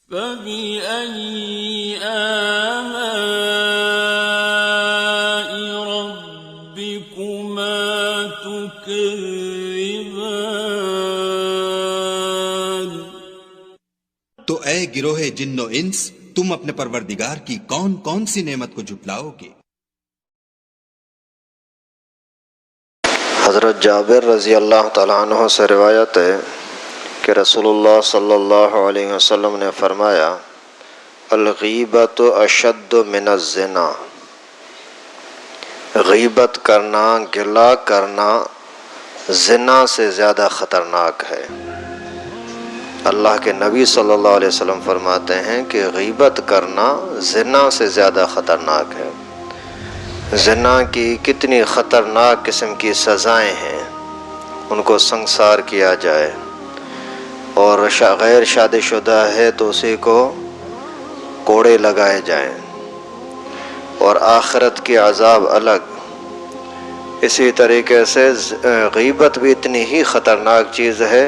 فَبِأَيِّ آلَاءِ رَبِّكُمَا تُكَذِّبَانِ۔ تو اے گروہ جن و انس، تم اپنے پروردگار کی کون کون سی نعمت کو جھٹلاؤ گے؟ حضرت جابر رضی اللہ تعالیٰ عنہ سے روایت ہے کہ رسول اللہ صلی اللہ علیہ وسلم نے فرمایا، الغیبت اشد من الزنا، غیبت کرنا، گلہ کرنا زنا سے زیادہ خطرناک ہے۔ اللہ کے نبی صلی اللہ علیہ وسلم فرماتے ہیں کہ غیبت کرنا زنا سے زیادہ خطرناک ہے۔ زنا کی کتنی خطرناک قسم کی سزائیں ہیں، ان کو سنگسار کیا جائے، اور غیر شادی شدہ ہے تو اسی کو کوڑے لگائے جائیں، اور آخرت کی عذاب الگ۔ اسی طریقے سے غیبت بھی اتنی ہی خطرناک چیز ہے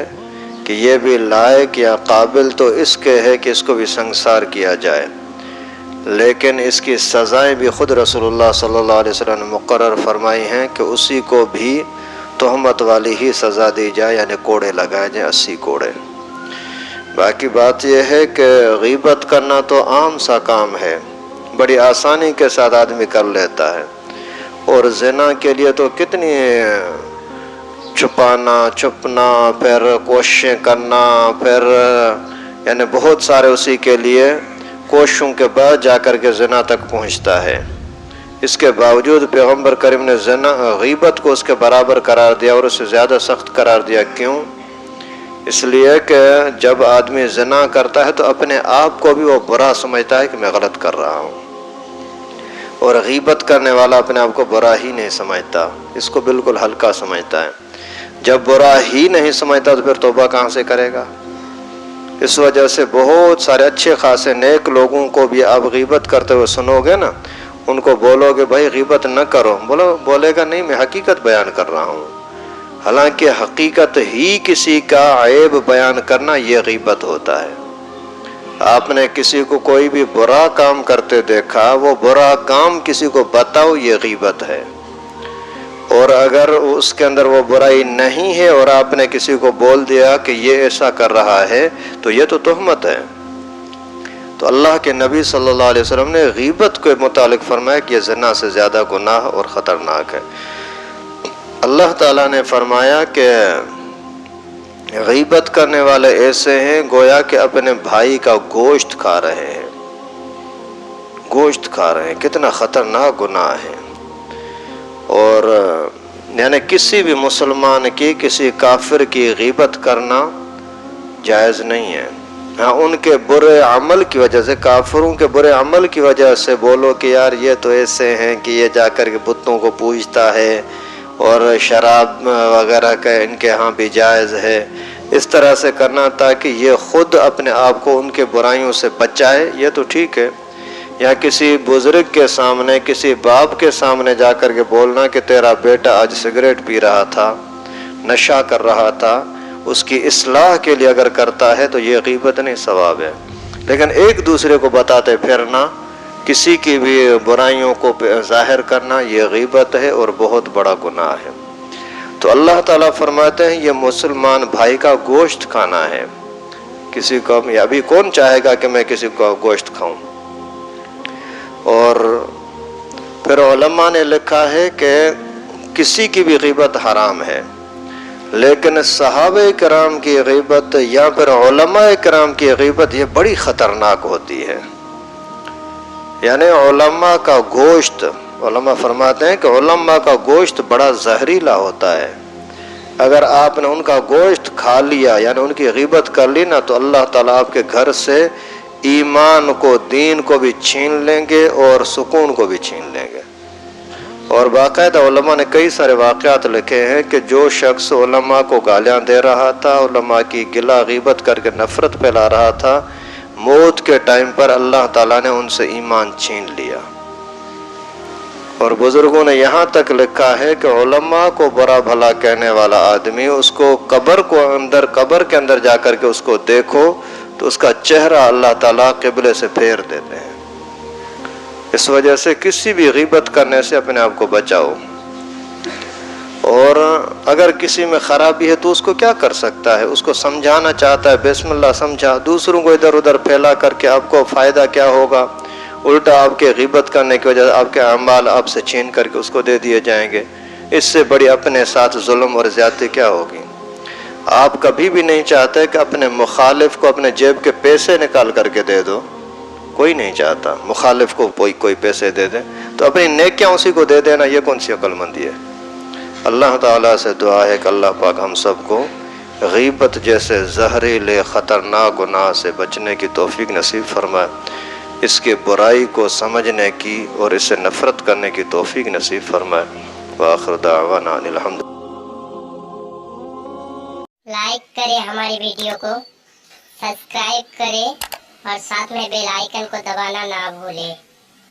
کہ یہ بھی لائق یا قابل تو اس کے ہے کہ اس کو بھی سنگسار کیا جائے، لیکن اس کی سزائیں بھی خود رسول اللہ صلی اللہ علیہ وسلم نے مقرر فرمائی ہیں کہ اسی کو بھی تہمت والی ہی سزا دی جائے، یعنی کوڑے لگائے جائیں، 80 کوڑے۔ باقی بات یہ ہے کہ غیبت کرنا تو عام سا کام ہے، بڑی آسانی کے ساتھ آدمی کر لیتا ہے، اور زنا کے لیے تو کتنی چھپنا پھر کوششیں کرنا، پھر یعنی بہت سارے اسی کے لیے کوششوں کے بعد جا کر کے زنا تک پہنچتا ہے۔ اس کے باوجود پیغمبر کریم نے غیبت کو اس کے برابر قرار دیا اور اسے زیادہ سخت قرار دیا۔ کیوں؟ اس لیے کہ جب آدمی زنا کرتا ہے تو اپنے آپ کو بھی وہ برا سمجھتا ہے کہ میں غلط کر رہا ہوں، اور غیبت کرنے والا اپنے آپ کو برا ہی نہیں سمجھتا، اس کو بالکل ہلکا سمجھتا ہے۔ جب برا ہی نہیں سمجھتا تو پھر توبہ کہاں سے کرے گا؟ اس وجہ سے بہت سارے اچھے خاصے نیک لوگوں کو بھی آپ غیبت کرتے ہوئے سنو گے نا، ان کو بولو گے بھائی غیبت نہ کرو، بولے گا نہیں میں حقیقت بیان کر رہا ہوں، حالانکہ حقیقت ہی کسی کا عیب بیان کرنا یہ غیبت ہوتا ہے۔ آپ نے کسی کو کوئی بھی برا کام کرتے دیکھا، وہ برا کام کسی کو بتاؤ، یہ غیبت ہے، اور اگر اس کے اندر وہ برائی نہیں ہے اور آپ نے کسی کو بول دیا کہ یہ ایسا کر رہا ہے تو یہ تو تہمت ہے۔ تو اللہ کے نبی صلی اللہ علیہ وسلم نے غیبت کے متعلق فرمایا کہ یہ زنا سے زیادہ گناہ اور خطرناک ہے۔ اللہ تعالیٰ نے فرمایا کہ غیبت کرنے والے ایسے ہیں گویا کہ اپنے بھائی کا گوشت کھا رہے ہیں، گوشت کھا رہے ہیں، کتنا خطرناک گناہ ہے۔ اور یعنی کسی بھی مسلمان کی کسی کافر کی غیبت کرنا جائز نہیں ہے۔ ہاں ان کے برے عمل کی وجہ سے، کافروں کے برے عمل کی وجہ سے بولو کہ یار یہ تو ایسے ہیں کہ یہ جا کر کے بتوں کو پوجتا ہے اور شراب وغیرہ کا ان کے ہاں بھی جائز ہے، اس طرح سے کرنا تاکہ یہ خود اپنے آپ کو ان کے برائیوں سے بچائے، یہ تو ٹھیک ہے۔ یا کسی بزرگ کے سامنے، کسی باپ کے سامنے جا کر کے بولنا کہ تیرا بیٹا آج سگریٹ پی رہا تھا، نشہ کر رہا تھا، اس کی اصلاح کے لیے اگر کرتا ہے تو یہ غیبت نہیں، ثواب ہے۔ لیکن ایک دوسرے کو بتاتے پھرنا، کسی کی بھی برائیوں کو ظاہر کرنا، یہ غیبت ہے اور بہت بڑا گناہ ہے۔ تو اللہ تعالیٰ فرماتے ہیں یہ مسلمان بھائی کا گوشت کھانا ہے۔ کسی کو ابھی کون چاہے گا کہ میں کسی کو گوشت کھاؤں؟ اور پھر علماء نے لکھا ہے کہ کسی کی بھی غیبت حرام ہے، لیکن صحابہ کرام کی غیبت یا پھر علماء کرام کی غیبت یہ بڑی خطرناک ہوتی ہے۔ یعنی علماء کا گوشت، علماء فرماتے ہیں کہ علماء کا گوشت بڑا زہریلا ہوتا ہے، اگر آپ نے ان کا گوشت کھا لیا یعنی ان کی غیبت کر لی نا تو اللہ تعالیٰ آپ کے گھر سے ایمان کو، دین کو بھی چھین لیں گے اور سکون کو بھی چھین لیں گے۔ اور باقاعدہ علماء نے کئی سارے واقعات لکھے ہیں کہ جو شخص علماء کو گالیاں دے رہا تھا، علماء کی گلہ غیبت کر کے نفرت پھیلا رہا تھا، موت کے ٹائم پر اللہ تعالیٰ نے ان سے ایمان چھین لیا۔ اور بزرگوں نے یہاں تک لکھا ہے کہ علماء کو برا بھلا کہنے والا آدمی، اس کو قبر کے اندر جا کر کے اس کو دیکھو تو اس کا چہرہ اللہ تعالیٰ قبلے سے پھیر دیتے ہیں۔ اس وجہ سے کسی بھی غیبت کرنے سے اپنے آپ کو بچاؤ، اور اگر کسی میں خرابی ہے تو اس کو کیا کر سکتا ہے، اس کو سمجھانا چاہتا ہے، بسم اللہ سمجھا، دوسروں کو ادھر ادھر پھیلا کر کے آپ کو فائدہ کیا ہوگا؟ الٹا آپ کے غیبت کرنے کی وجہ سے آپ کے اعمال آپ سے چھین کر کے اس کو دے دیے جائیں گے۔ اس سے بڑی اپنے ساتھ ظلم اور زیادتی کیا ہوگی؟ آپ کبھی بھی نہیں چاہتے کہ اپنے مخالف کو اپنے جیب کے پیسے نکال کر کے دے دو، کوئی نہیں چاہتا مخالف کو کوئی پیسے دے دے، تو اپنی نیکیاں اسی کو دے دینا، یہ کون سی عقل مندی ہے؟ اللہ تعالیٰ سے دعا ہے کہ اللہ پاک ہم سب کو غیبت جیسے زہریلے خطرناک گناہ سے بچنے کی توفیق نصیب فرمائے، اس کے برائی کو سمجھنے کی اور اس سے نفرت کرنے کی توفیق نصیب فرمائے۔ وآخر دعوانا ان الحمد۔ لائک کریں ہماری ویڈیو کو، سبسکرائب کریں اور ساتھ میں بیل آئیکن کو دبانا نہ بھولیں۔